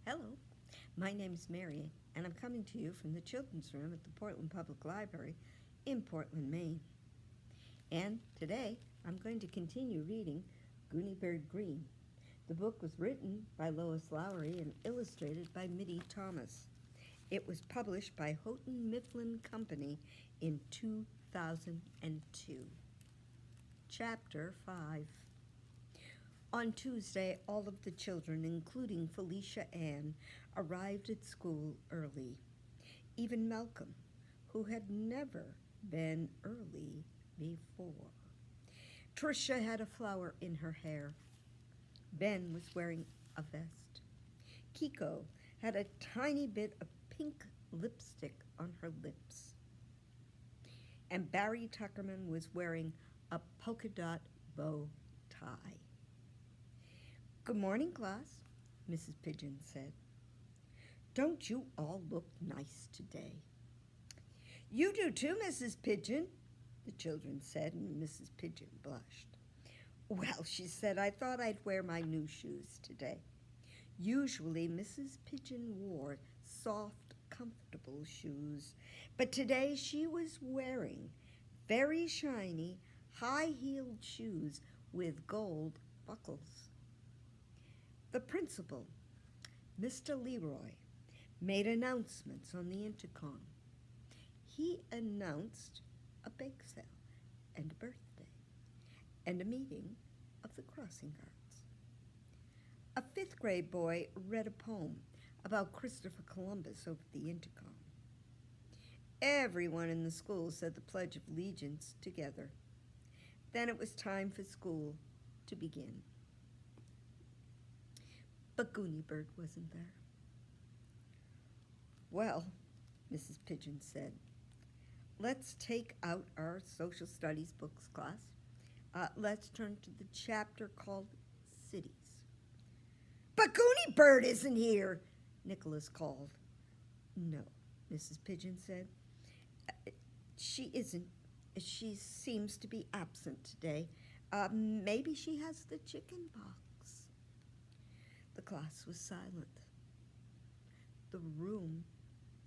Hello, my name's Mary, and I'm coming to you from the children's room at the Portland Public Library in Portland, Maine. And today I'm going to continue reading Gooney Bird Greene. The book was written by Lois Lowry and illustrated by Mitty Thomas. It was published by Houghton Mifflin Company in 2002. Chapter 5. On Tuesday, all of the children, including Felicia Ann, arrived at school early. Even Malcolm, who had never been early before. Tricia had a flower in her hair. Ben was wearing a vest. Kiko had a tiny bit of pink lipstick on her lips. And Barry Tuckerman was wearing a polka dot bow tie. "Good morning, class," Mrs. Pigeon said. "Don't you all look nice today?" "You do too, Mrs. Pigeon," the children said, and Mrs. Pigeon blushed. "Well," she said, "I thought I'd wear my new shoes today." Usually Mrs. Pigeon wore soft, comfortable shoes, but today she was wearing very shiny, high-heeled shoes with gold buckles. The principal, Mr. Leroy, made announcements on the intercom. He announced a bake sale and a birthday and a meeting of the crossing guards. A fifth-grade boy read a poem about Christopher Columbus over the intercom. Everyone in the school said the Pledge of Allegiance together. Then it was time for school to begin. But Goony Bird wasn't there. "Well," Mrs. Pigeon said, "let's take out our social studies books, class. Let's turn to the chapter called Cities." "But Goony Bird isn't here," Nicholas called. "No," Mrs. Pigeon said. She isn't. She seems to be absent today. Maybe she has the chicken pox." The class was silent. The room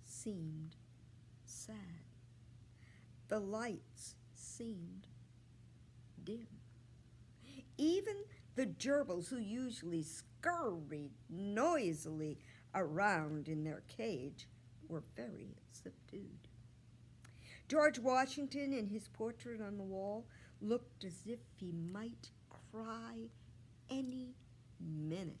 seemed sad. The lights seemed dim. Even the gerbils, who usually scurried noisily around in their cage, were very subdued. George Washington, in his portrait on the wall, looked as if he might cry any minute.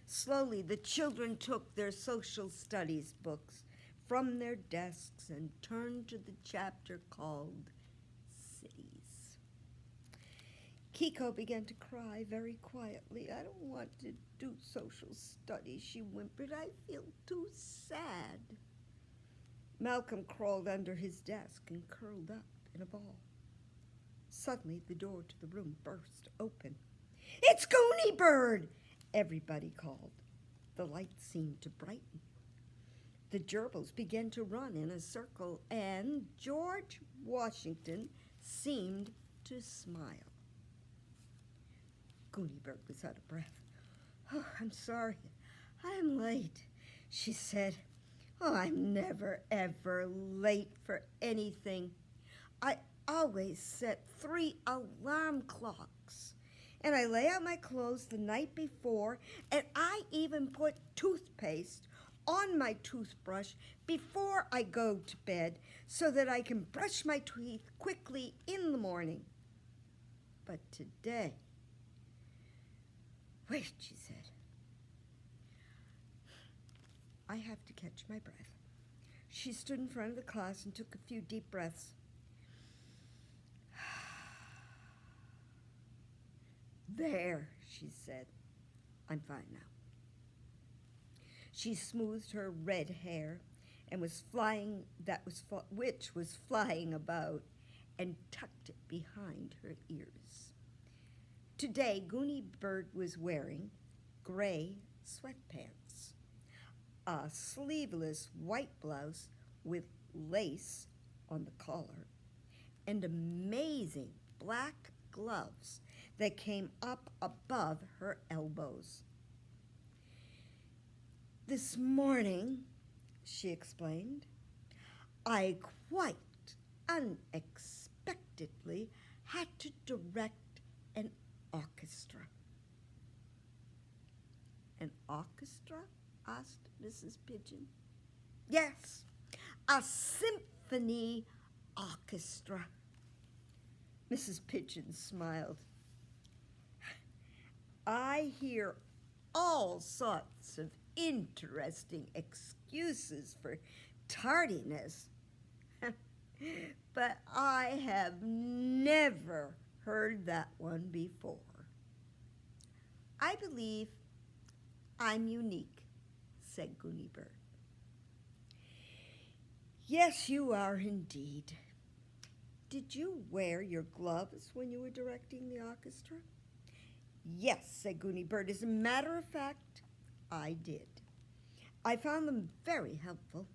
Slowly, the children took their social studies books from their desks and turned to the chapter called Cities. Kiko began to cry very quietly. "I don't want to do social studies," she whimpered. "I feel too sad." Malcolm crawled under his desk and curled up in a ball. Suddenly, the door to the room burst open. "It's Goony Bird!" everybody called. The light seemed to brighten. The gerbils began to run in a circle, and George Washington seemed to smile. Goony Bird was out of breath. "Oh, I'm sorry. I'm late," she said. "Oh, I'm never, ever late for anything. I always set 3 alarm clocks. And I lay out my clothes the night before, and I even put toothpaste on my toothbrush before I go to bed so that I can brush my teeth quickly in the morning. But today..." "Wait," she said. "I have to catch my breath." She stood in front of the class and took a few deep breaths. "There," she said. "I'm fine now." She smoothed her red hair and which was flying about, and tucked it behind her ears. Today, Goony Bird was wearing gray sweatpants, a sleeveless white blouse with lace on the collar, and amazing black gloves that came up above her elbows. This morning, she explained, I quite unexpectedly had to direct an orchestra. An orchestra? Asked Mrs. Pigeon. Yes, a symphony orchestra. Mrs. Pigeon smiled. I hear all sorts of interesting excuses for tardiness, but I have never heard that one before. I believe I'm unique, said Goony Bird. Yes, you are indeed. Did you wear your gloves when you were directing the orchestra? Yes, said Goony Bird. As a matter of fact, I did. I found them very helpful.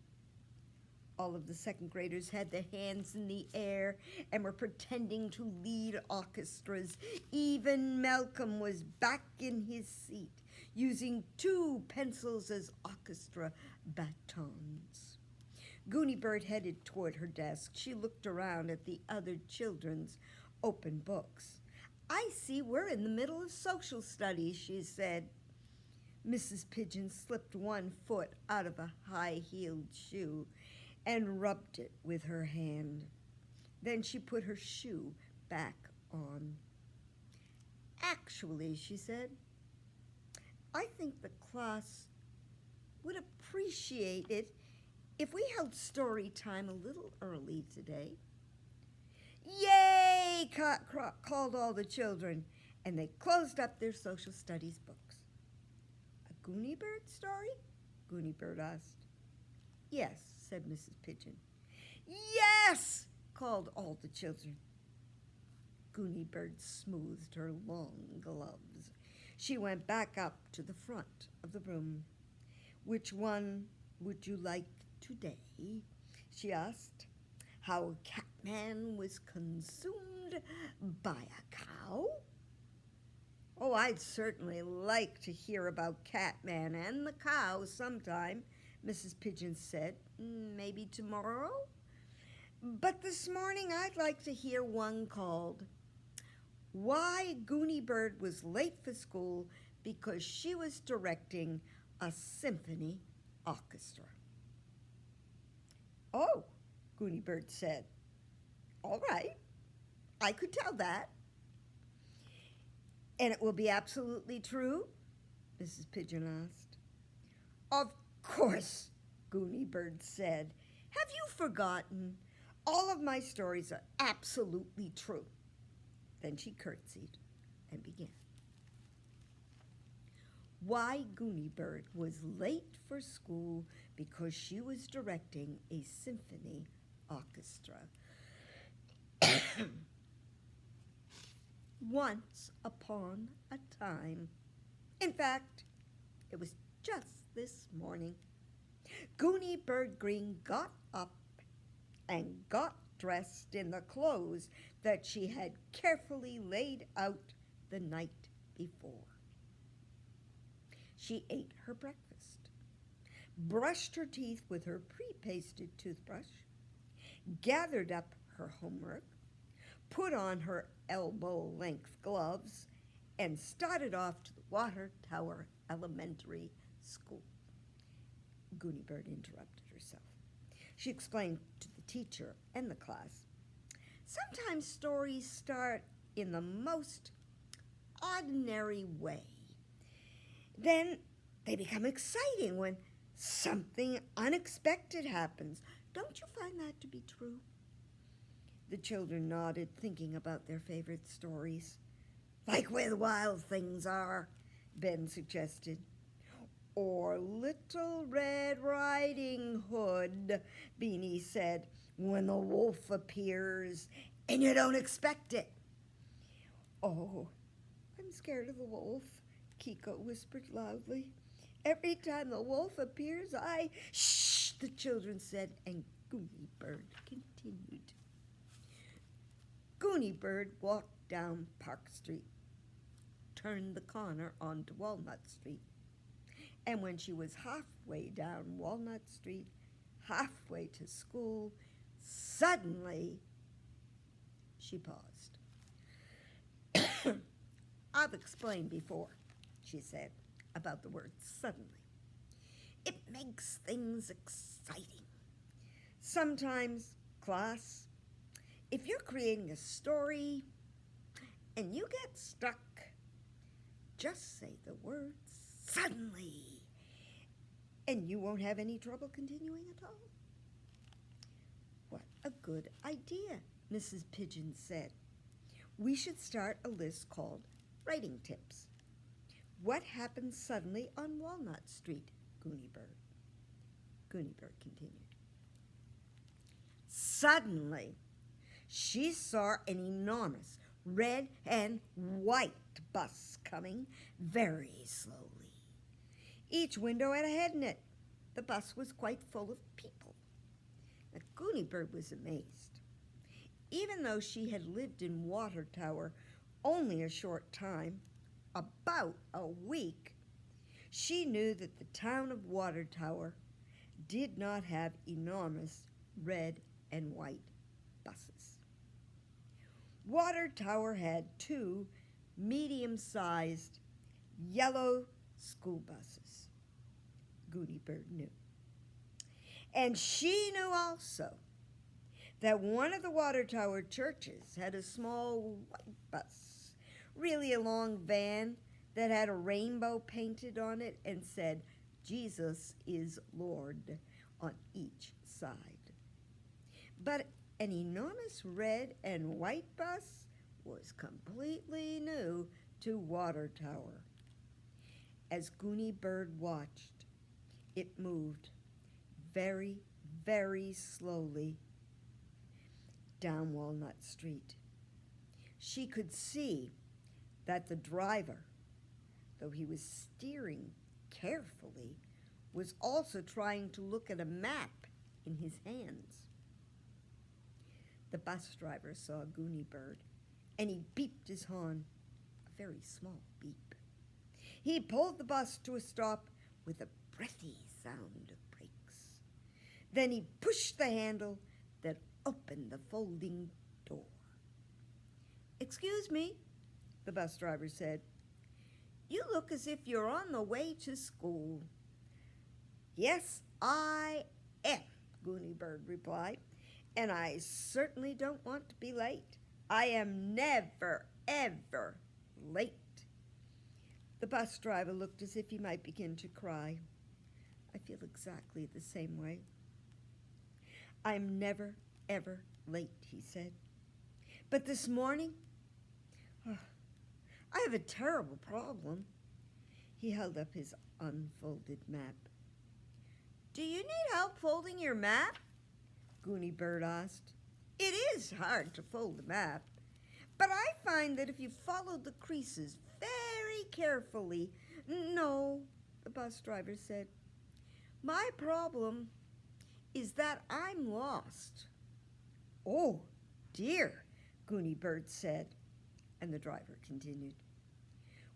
All of the second graders had their hands in the air and were pretending to lead orchestras. Even Malcolm was back in his seat, using 2 pencils as orchestra batons. Goony Bird headed toward her desk. She looked around at the other children's open books. I see we're in the middle of social studies, she said. Mrs. Pigeon slipped one foot out of a high-heeled shoe and rubbed it with her hand. Then she put her shoe back on. Actually, she said, I think the class would appreciate it if we held story time a little early today. Yay! Called all the children, and they closed up their social studies books. A Goony Bird story? Goony Bird asked. Yes, said Mrs. Pigeon. Yes! Called all the children. Goony Bird smoothed her long gloves. She went back up to the front of the room. Which one would you like today? She asked. How Catman was consumed by a cow? Oh, I'd certainly like to hear about Catman and the cow sometime, Mrs. Pigeon said. Maybe tomorrow? But this morning I'd like to hear one called Why Goony Bird Was Late for School Because She Was Directing a Symphony Orchestra. Oh, Goony Bird said. All right, I could tell that. And it will be absolutely true? Mrs. Pigeon asked. Of course, Goony Bird said. Have you forgotten? All of my stories are absolutely true. Then she curtsied and began. Why Goony Bird was late for school because she was directing a symphony orchestra. Once upon a time. In fact, it was just this morning. Goony Bird Greene got up and got dressed in the clothes that she had carefully laid out the night before. She ate her breakfast, brushed her teeth with her pre-pasted toothbrush, gathered up her homework, put on her elbow-length gloves, and started off to the Water Tower Elementary School. Goony Bird interrupted herself. She explained to the teacher and the class, sometimes stories start in the most ordinary way. Then they become exciting when something unexpected happens. Don't you find that to be true? The children nodded, thinking about their favorite stories. Like Where the Wild Things Are, Ben suggested. Or Little Red Riding Hood, Beanie said, when the wolf appears and you don't expect it. Oh, I'm scared of the wolf, Kiko whispered loudly. Every time the wolf appears, Shh, the children said, and Goony Bird continued. Goony Bird walked down Park Street, turned the corner onto Walnut Street, And when she was halfway down Walnut Street, halfway to school, suddenly she paused. I've explained before, she said, about the word suddenly. It makes things exciting. Sometimes, class, if you're creating a story and you get stuck, just say the word suddenly, and you won't have any trouble continuing at all. What a good idea, Mrs. Pigeon said. We should start a list called Writing Tips. What happened suddenly on Walnut Street, Goony Bird? Goony Bird continued. Suddenly, she saw an enormous red and white bus coming very slowly. Each window had a head in it. The bus was quite full of people. Now, Goony Bird was amazed. Even though she had lived in Water Tower only a short time, about a week, she knew that the town of Water Tower did not have enormous red and white buses. Water Tower had 2 medium-sized yellow school buses. Goony Bird knew. And she knew also that one of the Water Tower churches had a small white bus, really a long van that had a rainbow painted on it and said, Jesus is Lord, on each side. But an enormous red and white bus was completely new to Water Tower. As Goony Bird watched, it moved very, very slowly down Walnut Street. She could see that the driver, though he was steering carefully, was also trying to look at a map in his hands. The bus driver saw Goony Bird, and he beeped his horn, a very small beep. He pulled the bus to a stop with a breathy sound of brakes. Then he pushed the handle that opened the folding door. "Excuse me," the bus driver said. "You look as if you're on the way to school." "Yes, I am," Goony Bird replied, "and I certainly don't want to be late. I am never, ever late." The bus driver looked as if he might begin to cry. "I feel exactly the same way. I'm never, ever late," he said. "But this morning, I have a terrible problem." He held up his unfolded map. "Do you need help folding your map?" Goony Bird asked. "It is hard to fold a map, but I find that if you follow the creases very carefully—" "No," the bus driver said. "My problem is that I'm lost." "Oh, dear," Goony Bird said, and the driver continued.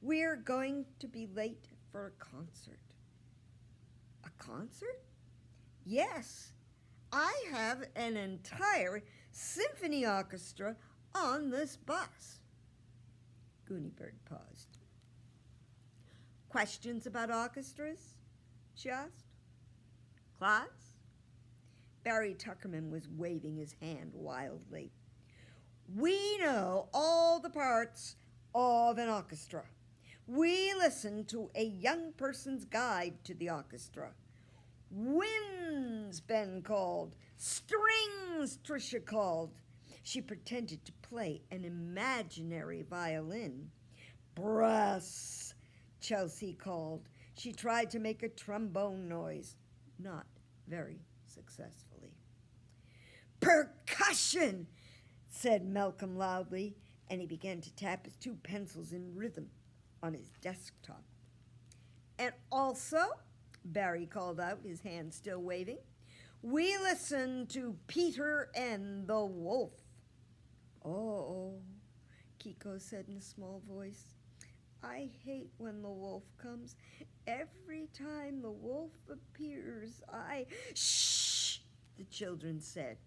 "We're going to be late for a concert." "A concert?" "Yes, I have an entire symphony orchestra on this bus." Goony Bird paused. "Questions about orchestras?" she asked. "Class?" Barry Tuckerman was waving his hand wildly. "We know all the parts of an orchestra. We listen to a young person's guide to the orchestra. Winds, Ben called. Strings, Tricia called. She pretended to play an imaginary violin. Brass, Chelsea called. She tried to make a trombone noise, not very successfully. "Percussion," said Malcolm loudly, and he began to tap his 2 pencils in rhythm on his desktop. "And also," Barry called out, his hand still waving, "we listen to Peter and the Wolf." "Oh," Kiko said in a small voice, I hate when the wolf comes. Every time the wolf appears, I... Shh! The children said.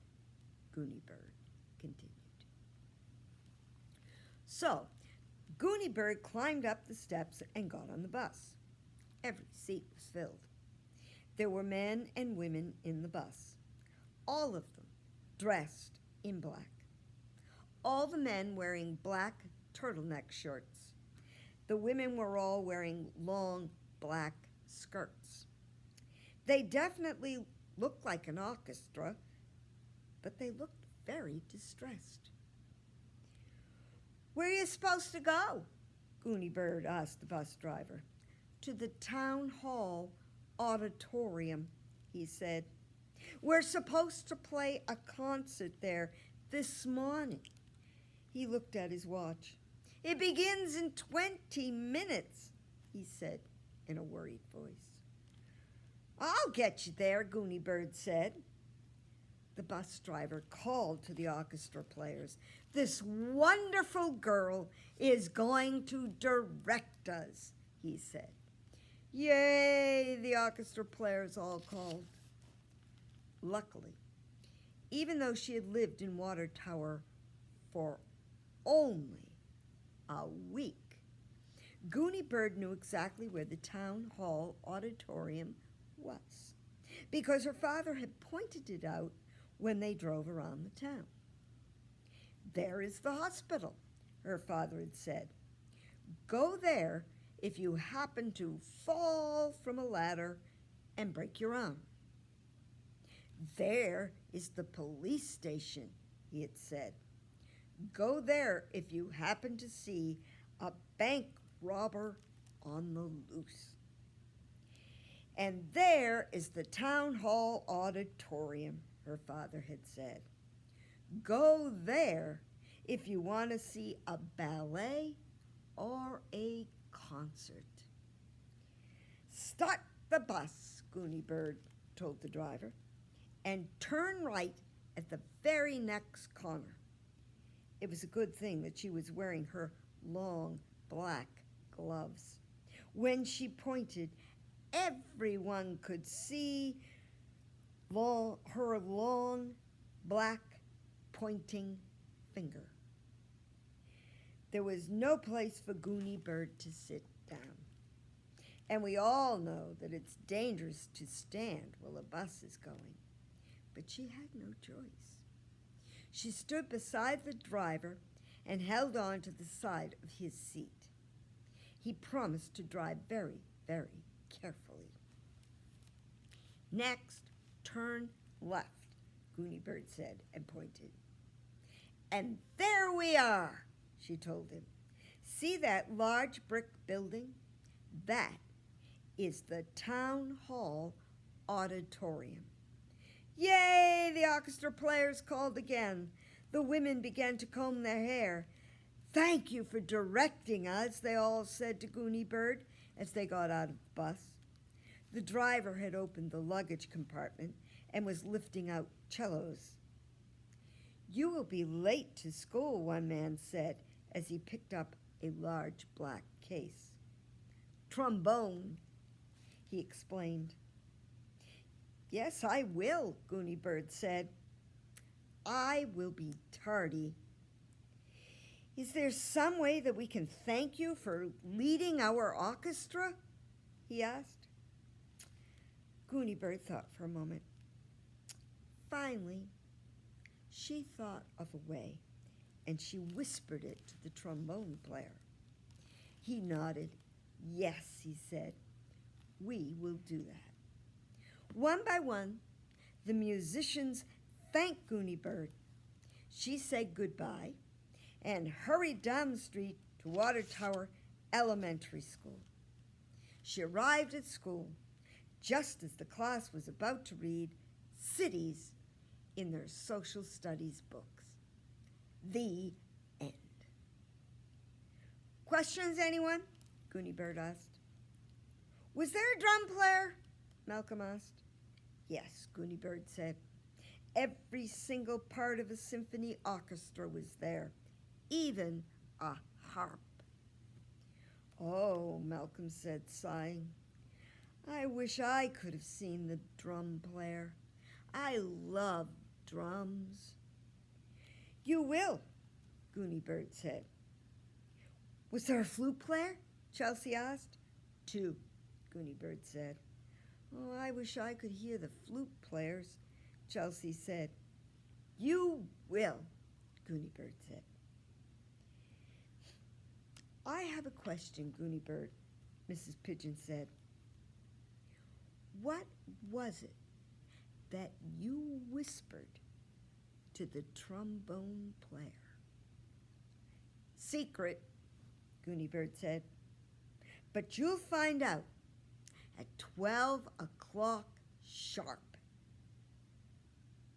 Goony Bird continued. So, Goony Bird climbed up the steps and got on the bus. Every seat was filled. There were men and women in the bus, all of them dressed in black. All the men wearing black turtleneck shorts. The women were all wearing long black skirts. They definitely looked like an orchestra, but they looked very distressed. "Where are you supposed to go?" Goony Bird asked the bus driver. "To the town hall auditorium," he said. "We're supposed to play a concert there this morning." He looked at his watch. "It begins in 20 minutes, he said in a worried voice. "I'll get you there," Goony Bird said. The bus driver called to the orchestra players. "This wonderful girl is going to direct us," he said. "Yay!" the orchestra players all called. Luckily, even though she had lived in Water Tower for only a week, Goony Bird knew exactly where the town hall auditorium was, because her father had pointed it out when they drove around the town. "There is the hospital," her father had said. "Go there if you happen to fall from a ladder and break your arm." "There is the police station," he had said. "Go there if you happen to see a bank robber on the loose." "And there is the town hall auditorium," her father had said. "Go there if you want to see a ballet or a concert." "Start the bus," Goony Bird told the driver, "and turn right at the very next corner." It was a good thing that she was wearing her long black gloves. When she pointed, everyone could see her long black pointing finger. There was no place for Goony Bird to sit down. And we all know that it's dangerous to stand while a bus is going. But she had no choice. She stood beside the driver and held on to the side of his seat. He promised to drive very, very carefully. "Next, turn left," Goony Bird said and pointed. "And there we are," she told him. "See that large brick building? That is the town hall auditorium." "Yay!" the orchestra players called again. The women began to comb their hair. "Thank you for directing us," they all said to Goony Bird as they got out of the bus. The driver had opened the luggage compartment and was lifting out cellos. "You will be late to school," one man said as he picked up a large black case. "Trombone," he explained. "Yes, I will," Goony Bird said. "I will be tardy." "Is there some way that we can thank you for leading our orchestra?" he asked. Goony Bird thought for a moment. Finally, she thought of a way, and she whispered it to the trombone player. He nodded. "Yes," he said, "we will do that." One by one, the musicians thanked Goony Bird. She said goodbye and hurried down the street to Water Tower Elementary School. She arrived at school just as the class was about to read cities in their social studies books. The end. "Questions, anyone?" Goony Bird asked. "Was there a drum player?" Malcolm asked. "Yes," Goony Bird said. "Every single part of a symphony orchestra was there, even a harp." Oh, Malcolm said, sighing. I wish I could have seen the drum player. I love drums. You will, Goony Bird said. Was there a flute player? Chelsea asked. 2, Goony Bird said. Oh, I wish I could hear the flute players, Chelsea said. You will, Goony Bird said. I have a question, Goony Bird, Mrs. Pigeon said. What was it that you whispered to the trombone player? Secret, Goony Bird said. But you'll find out at 12 o'clock sharp.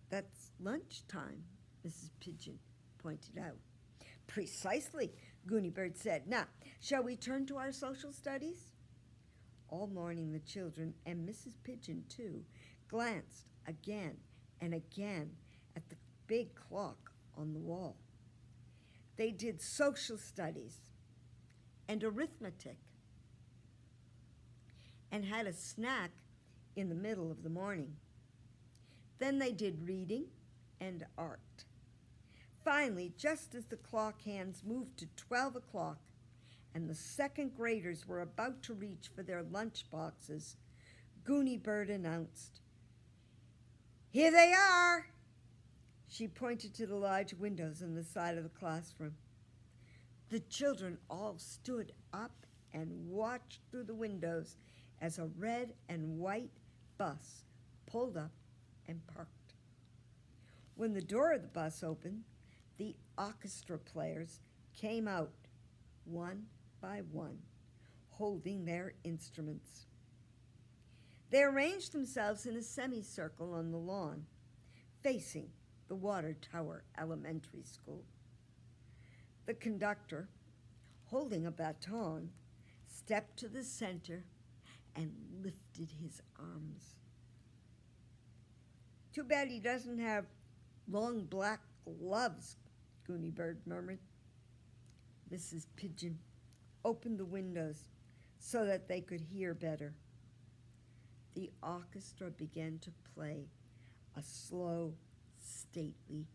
That's lunchtime, Mrs. Pigeon pointed out. Precisely, Goony Bird said. Now, shall we turn to our social studies? All morning the children, and Mrs. Pigeon too, glanced again and again at the big clock on the wall. They did social studies and arithmetic and had a snack in the middle of the morning. Then they did reading and art. Finally, just as the clock hands moved to 12 o'clock and the second graders were about to reach for their lunch boxes, Goony Bird announced, "Here they are!" She pointed to the large windows in the side of the classroom. The children all stood up and watched through the windows as a red and white bus pulled up and parked. When the door of the bus opened, the orchestra players came out one by one, holding their instruments. They arranged themselves in a semicircle on the lawn, facing the Water Tower Elementary School. The conductor, holding a baton, stepped to the center and lifted his arms. Too bad he doesn't have long black gloves, Goony Bird murmured. Mrs. Pigeon opened the windows so that they could hear better. The orchestra began to play a slow, stately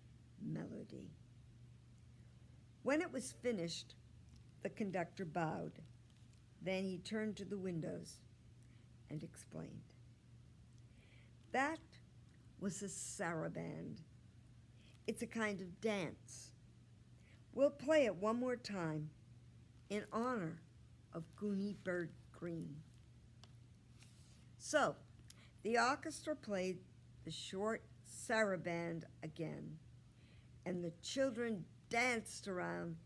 melody. When it was finished, the conductor bowed. Then he turned to the windows and explained. That was a saraband. It's a kind of dance. We'll play it one more time in honor of Gooney Bird Greene. So, the orchestra played the short saraband again, and the children danced around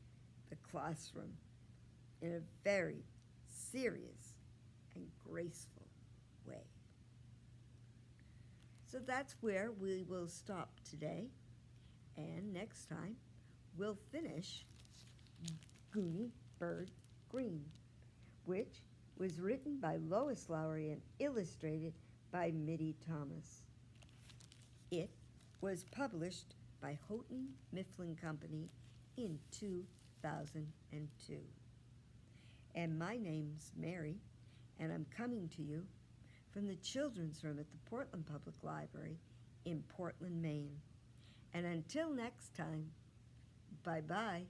the classroom in a very serious and graceful way. So that's where we will stop today, and next time we'll finish Gooney Bird Greene, which was written by Lois Lowry and illustrated by Mitty Thomas. It was published by Houghton Mifflin Company in 2002. And my name's Mary, and I'm coming to you from the children's room at the Portland Public Library in Portland, Maine. And until next time, bye-bye.